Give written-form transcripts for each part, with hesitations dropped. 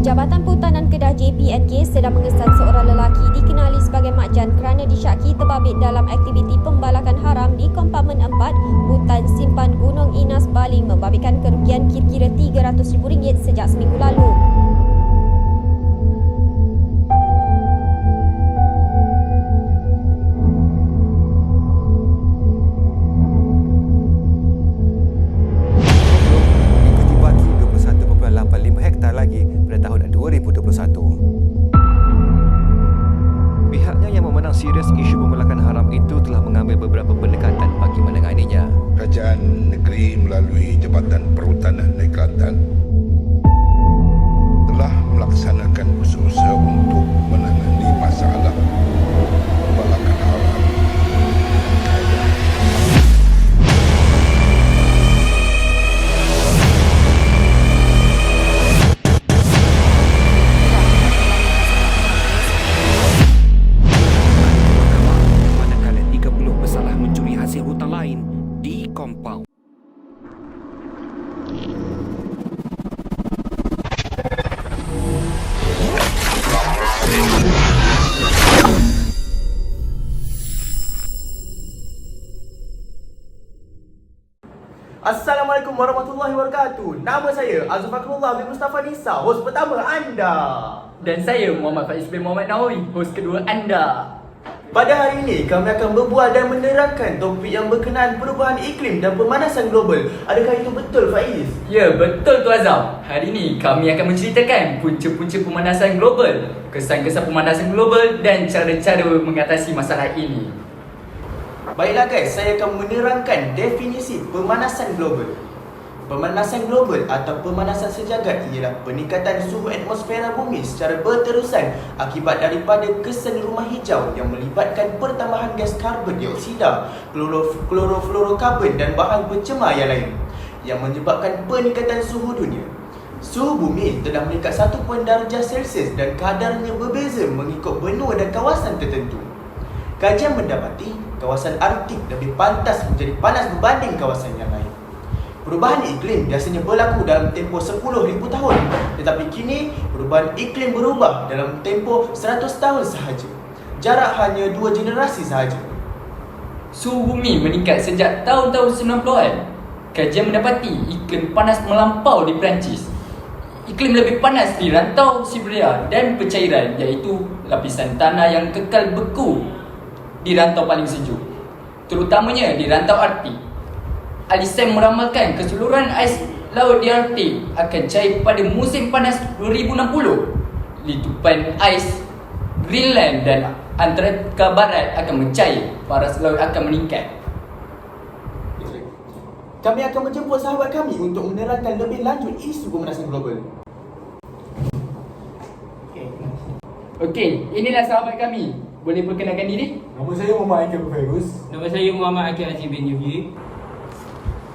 Jabatan Perhutanan Kedah JPNK sedang mengesan seorang lelaki dikenali sebagai Mak Jan kerana disyaki terbabit dalam aktiviti pembalakan haram di Kompamen 4 Hutan Simpan Gunung Inas Baling membabitkan kerugian kira-kira RM300,000 sejak seminggu lalu. Hektar lagi pada tahun 2021. Pihaknya yang memenang serius isu pembalakan haram itu telah mengambil beberapa pendekatan bagi menanganinya. Kerajaan negeri melalui Jabatan Perhutanan Negeri Kelantan telah melaksanakan usaha-usaha untuk menangani masalah pembalakan haram. Hasil hutan lain di kompaun. Assalamualaikum warahmatullahi wabarakatuh. Nama saya Azul Fakrullah bin Mustafa Nisa, hos pertama anda. Dan saya Muhammad Faiz bin Muhammad Nawawi, hos kedua anda. Pada hari ini kami akan berbual dan menerangkan topik yang berkenaan perubahan iklim dan pemanasan global. Adakah itu betul, Faiz? Ya, betul tu Azam. Hari ini kami akan menceritakan punca-punca pemanasan global, kesan-kesan pemanasan global dan cara-cara mengatasi masalah ini. Baiklah guys, saya akan menerangkan definisi pemanasan global. Pemanasan global atau pemanasan sejagat ialah peningkatan suhu atmosfera bumi secara berterusan akibat daripada kesan rumah hijau yang melibatkan pertambahan gas karbon dioksida, klorofluorokarbon dan bahan pencemar yang lain yang menyebabkan peningkatan suhu dunia. Suhu bumi telah meningkat 1 darjah Celsius dan kadarnya berbeza mengikut benua dan kawasan tertentu. Kajian mendapati kawasan Arktik lebih pantas menjadi panas berbanding kawasan yang lain. Perubahan iklim biasanya berlaku dalam tempoh 10,000 tahun, tetapi kini perubahan iklim berubah dalam tempoh 100 tahun sahaja. Jarak hanya 2 generasi sahaja. Suhu bumi meningkat sejak tahun-tahun 90-an. Kajian mendapati iklim panas melampau di Perancis. Iklim lebih panas di rantau Siberia dan percairan iaitu lapisan tanah yang kekal beku di rantau paling sejuk, terutamanya di rantau Arktik. Alisem meramalkan keseluruhan ais laut di Arktik akan cair pada musim panas 2060. Litupan ais Greenland dan Antartika Barat akan mencair, paras laut akan meningkat. Kami akan menjemput sahabat kami untuk menerangkan lebih lanjut isu pemanasan global. Okey, inilah sahabat kami. Boleh perkenalkan diri? Nama saya Muhammad Akil Fairuz. Nama saya Muhammad Akil Aziz bin Yuhi.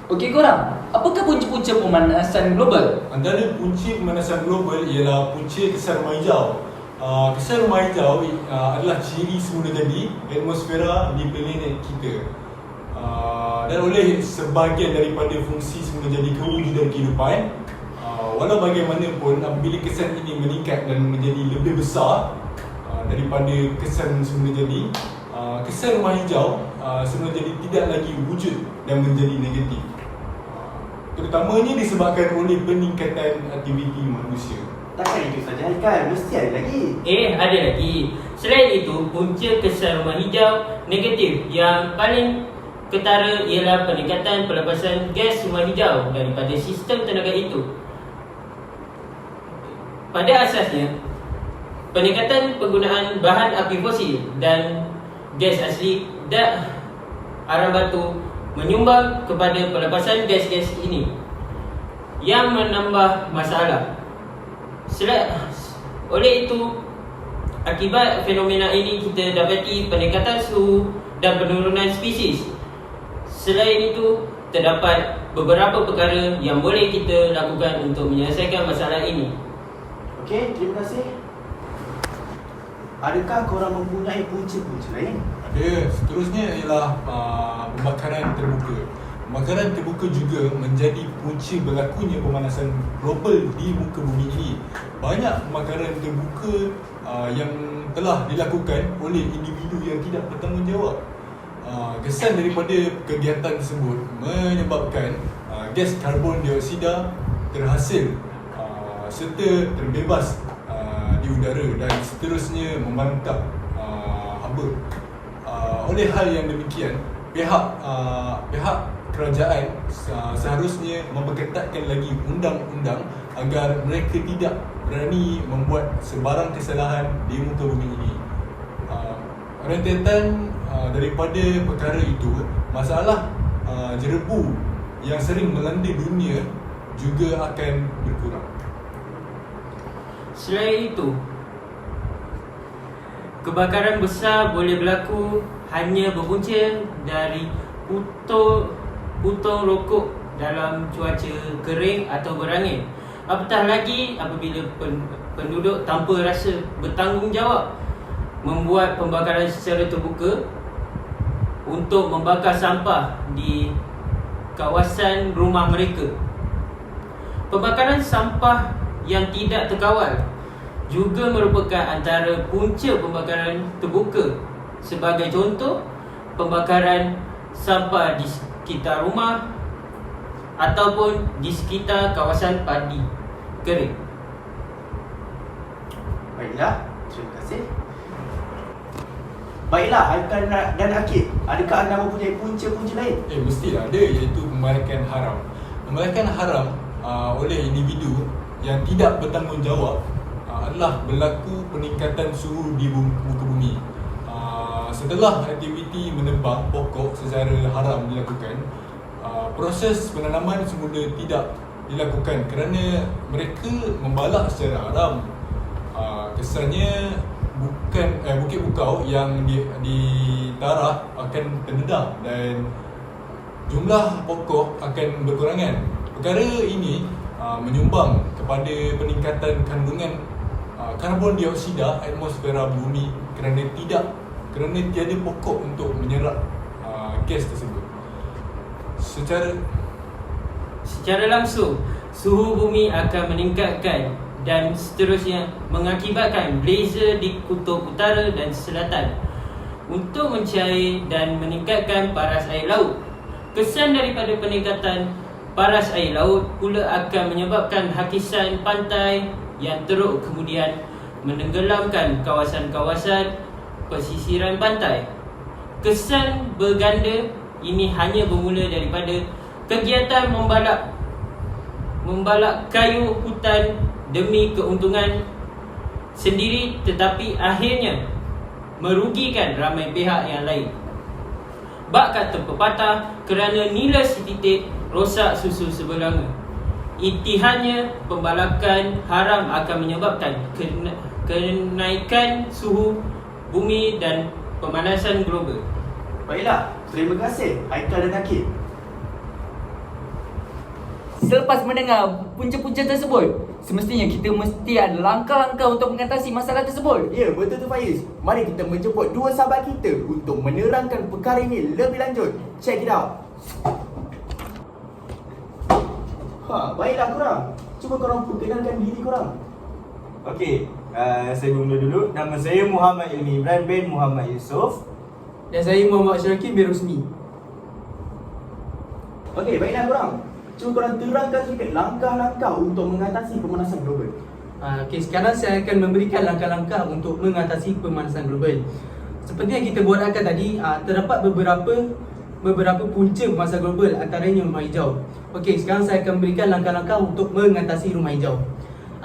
Okey korang, apakah punca-punca pemanasan global? Antara punca pemanasan global ialah punca kesan rumah hijau. Kesan rumah hijau adalah ciri semula jadi atmosfera di planet kita. Dan oleh sebahagian daripada fungsi semula jadi kewujudan kehidupan, walau bagaimanapun apabila kesan ini meningkat dan menjadi lebih besar daripada kesan semula jadi, kesan rumah hijau semula jadi tidak lagi wujud dan menjadi negatif. Terutamanya disebabkan oleh peningkatan aktiviti manusia. Takkan itu saja Haikal, mesti ada lagi. Ada lagi. Selain itu, punca kesan rumah hijau negatif yang paling ketara ialah peningkatan pelepasan gas rumah hijau daripada sistem tenaga itu. Pada asasnya, peningkatan penggunaan bahan api fosil dan gas asli dan arang batu menyumbang kepada pelepasan gas-gas ini yang menambah masalah. Oleh itu, akibat fenomena ini kita dapati peningkatan suhu dan penurunan spesies. Selain itu, terdapat beberapa perkara yang boleh kita lakukan untuk menyelesaikan masalah ini. Okey, terima kasih. Adakah korang mempunyai punca-punca lain? Seterusnya ialah pembakaran terbuka. Pembakaran terbuka juga menjadi punca berlakunya pemanasan global di muka bumi ini. Banyak pembakaran terbuka yang telah dilakukan oleh individu yang tidak bertanggungjawab. Kesan daripada kegiatan tersebut menyebabkan gas karbon dioksida terhasil serta terbebas di udara dan seterusnya membangkang haba. Oleh hal yang demikian, pihak kerajaan seharusnya memperketatkan lagi undang-undang agar mereka tidak berani membuat sebarang kesalahan di muka bumi ini. Rentetan daripada perkara itu, masalah jerebu yang sering melanda dunia juga akan berkurang. Selain itu, kebakaran besar boleh berlaku hanya berpunca dari putung rokok dalam cuaca kering atau berangin. Apatah lagi apabila penduduk tanpa rasa bertanggungjawab membuat pembakaran secara terbuka untuk membakar sampah di kawasan rumah mereka. Pembakaran sampah yang tidak terkawal juga merupakan antara punca pembakaran terbuka. Sebagai contoh, pembakaran sampah di sekitar rumah ataupun di sekitar kawasan padi kering. Baiklah, terima kasih. Baiklah, Haikal dan Akid, adakah anda mempunyai punca-punca lain? Mestilah ada, iaitu pembalakan haram. Pembalakan haram oleh individu yang tidak bertanggungjawab adalah berlaku peningkatan suhu di muka bumi. Setelah aktiviti menebang pokok secara haram dilakukan, proses penanaman semula tidak dilakukan kerana mereka membalak secara haram. Kesannya bukit bukau yang ditarah akan terdedah dan jumlah pokok akan berkurangan. Perkara ini menyumbang kepada peningkatan kandungan karbon dioksida atmosfera bumi kerana tiada pokok untuk menyerap gas tersebut. Secara langsung, suhu bumi akan meningkatkan dan seterusnya mengakibatkan blazer di kutub utara dan selatan untuk mencair dan meningkatkan paras air laut. Kesan daripada peningkatan paras air laut pula akan menyebabkan hakisan pantai yang teruk kemudian menenggelamkan kawasan-kawasan pesisiran pantai. Kesan berganda ini hanya bermula daripada kegiatan membalak kayu hutan demi keuntungan sendiri, tetapi akhirnya merugikan ramai pihak yang lain. Bak kata pepatah, kerana nila setitik rosak susu sebelanga. Intihannya, pembalakan haram akan menyebabkan kenaikan suhu bumi dan pemanasan global. Baiklah, terima kasih Haikal dan Akid. Selepas mendengar punca-punca tersebut, semestinya kita mesti ada langkah-langkah untuk mengatasi masalah tersebut. Ya, betul tu Faiz. Mari kita menjemput dua sahabat kita untuk menerangkan perkara ini lebih lanjut. Check it out. Baiklah korang. Cuba korang perkenalkan diri korang. Okey, saya bermula dulu. Nama saya Muhammad Ilmi Imran bin Muhammad Yusof. Dan saya Muhammad Syarki bin Rusmi. Okey, baiklah korang. Cuba korang terangkan sedikit langkah-langkah untuk mengatasi pemanasan global. Okey, sekarang saya akan memberikan langkah-langkah untuk mengatasi pemanasan global. Seperti yang kita buatkan tadi, terdapat beberapa punca pemanasan global, antaranya rumah hijau. Okey, sekarang saya akan memberikan langkah-langkah untuk mengatasi rumah hijau.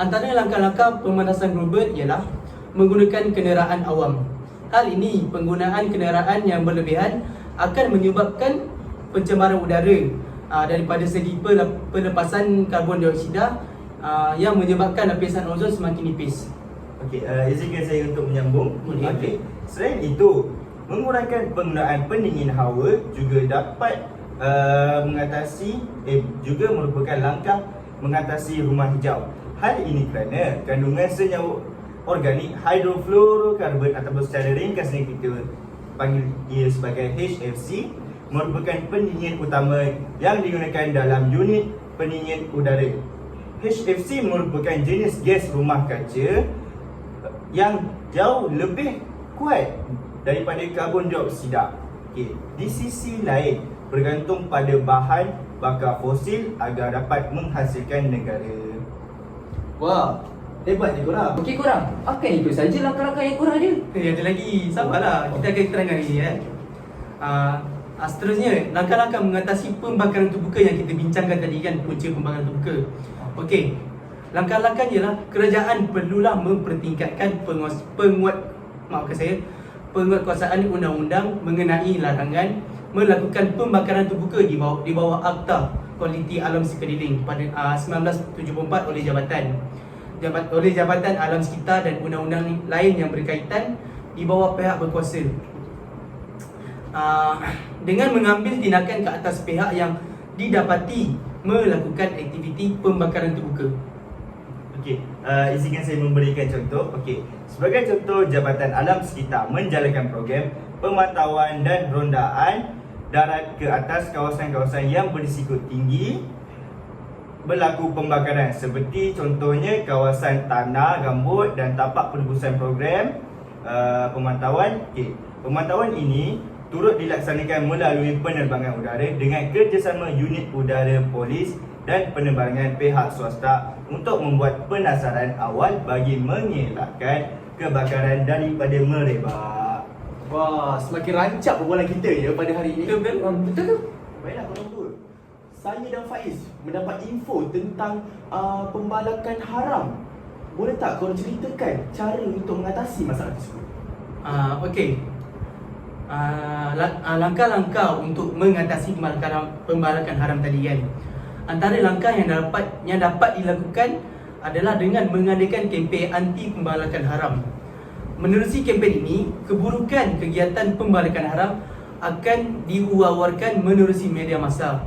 Antara langkah-langkah pemanasan global ialah menggunakan kenderaan awam. Hal ini, penggunaan kenderaan yang berlebihan akan menyebabkan pencemaran udara daripada segi pelepasan karbon dioksida yang menyebabkan lapisan ozon semakin nipis. Okey, izinkan saya untuk menyambung. Boleh. Okey, selain itu, mengurangkan penggunaan pendingin hawa juga dapat juga merupakan langkah mengatasi rumah hijau. Hal ini kerana kandungan senyawa organik hidrofluorokarbon ataupun secara ringkasnya kita panggil ia sebagai HFC merupakan pendingin utama yang digunakan dalam unit pendingin udara. HFC merupakan jenis gas rumah kaca yang jauh lebih kuat daripada karbon dioksida. Okey, di sisi lain bergantung pada bahan bakar fosil agar dapat menghasilkan negara. Wah, hebat ni korang. Okey korang, akan ikut saja langkah-langkah yang korang ada. Ada lagi, sabarlah. Kita akan terangkan lagi kan. Seterusnya, langkah-langkah mengatasi pembakaran terbuka yang kita bincangkan tadi kan, punca pembakaran terbuka. Okey, langkah-langkahnya ialah kerajaan perlulah mempertingkatkan penguatkuasaan undang-undang mengenai larangan melakukan pembakaran terbuka di bawah Akta Kualiti Alam Sekeliling pada 1974 oleh Jabatan Alam Sekitar dan undang-undang lain yang berkaitan di bawah pihak berkuasa. Dengan mengambil tindakan ke atas pihak yang didapati melakukan aktiviti pembakaran terbuka. Okey, izinkan saya memberikan contoh. Okey, sebagai contoh, Jabatan Alam Sekitar menjalankan program pemantauan dan rondaan darat ke atas kawasan-kawasan yang berisiko tinggi berlaku pembakaran, seperti contohnya kawasan tanah, gambut dan tapak penebusan program pemantauan. Okey, pemantauan ini turut dilaksanakan melalui penerbangan udara dengan kerjasama unit udara polis dan penerbangan pihak swasta untuk membuat penasaran awal bagi mengelakkan kebakaran daripada merebak. Wah, semakin rancak perbualan kita ya pada hari ini. Betul? Betul tu? Baiklah korang berdua. Saya dan Faiz mendapat info tentang pembalakan haram. Boleh tak korang ceritakan cara untuk mengatasi masalah tersebut? Okey. Langkah-langkah untuk mengatasi pembalakan haram tadi kan. Antara langkah yang dapat dilakukan adalah dengan mengadakan kempen anti pembalakan haram. Menerusi kempen ini, keburukan kegiatan pembalakan haram akan diwawarkan menerusi media massa.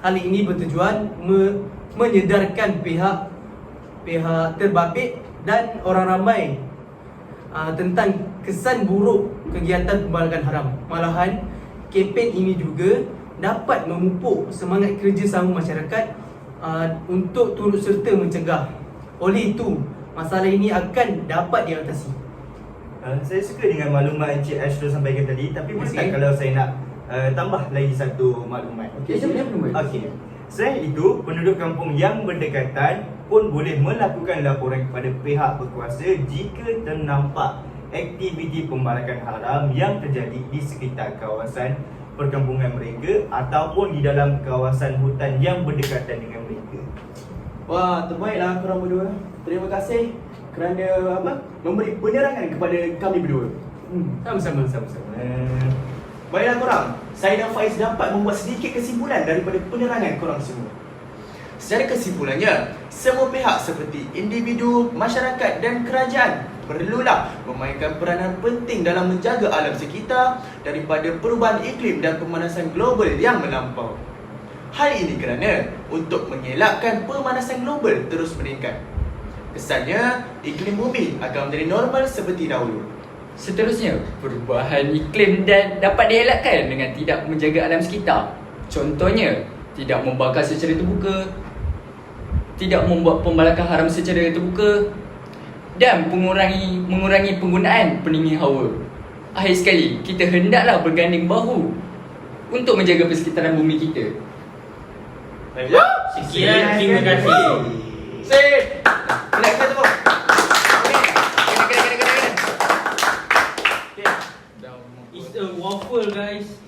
Hal ini bertujuan menyedarkan pihak terbabit dan orang ramai tentang kesan buruk kegiatan pembalakan haram. Malahan, kempen ini juga dapat memupuk semangat kerjasama masyarakat untuk turut serta mencegah. Oleh itu, masalah ini akan dapat diatasi. Saya suka dengan maklumat Encik Ashro sampaikan tadi, tapi boleh tak Okey. kalau saya nak tambah lagi satu maklumat? Okey, macam mana? Okey. Selain itu, penduduk kampung yang berdekatan pun boleh melakukan laporan kepada pihak berkuasa jika ternampak aktiviti pembalakan haram yang terjadi di sekitar kawasan perkampungan mereka ataupun di dalam kawasan hutan yang berdekatan dengan mereka. Wah, terbaiklah korang berdua. Terima kasih kerana memberi penerangan kepada kami berdua. Sama-sama. Baiklah korang, saya dan Faiz dapat membuat sedikit kesimpulan daripada penerangan korang semua. Secara kesimpulannya, semua pihak seperti individu, masyarakat dan kerajaan perlulah memainkan peranan penting dalam menjaga alam sekitar daripada perubahan iklim dan pemanasan global yang melampau. Hal ini kerana untuk mengelakkan pemanasan global terus meningkat. Kesannya, iklim bumi akan menjadi normal seperti dahulu. Seterusnya, perubahan iklim dan dapat dielakkan dengan tidak menjaga alam sekitar. Contohnya, tidak membakar secara terbuka, tidak membuat pembalakan haram secara terbuka dan mengurangi penggunaan pendingin hawa. Akhir sekali, kita hendaklah berganding bahu untuk menjaga persekitaran bumi kita. Sekian, terima kasih. Sip! Kita tepuk. It's a waffle guys.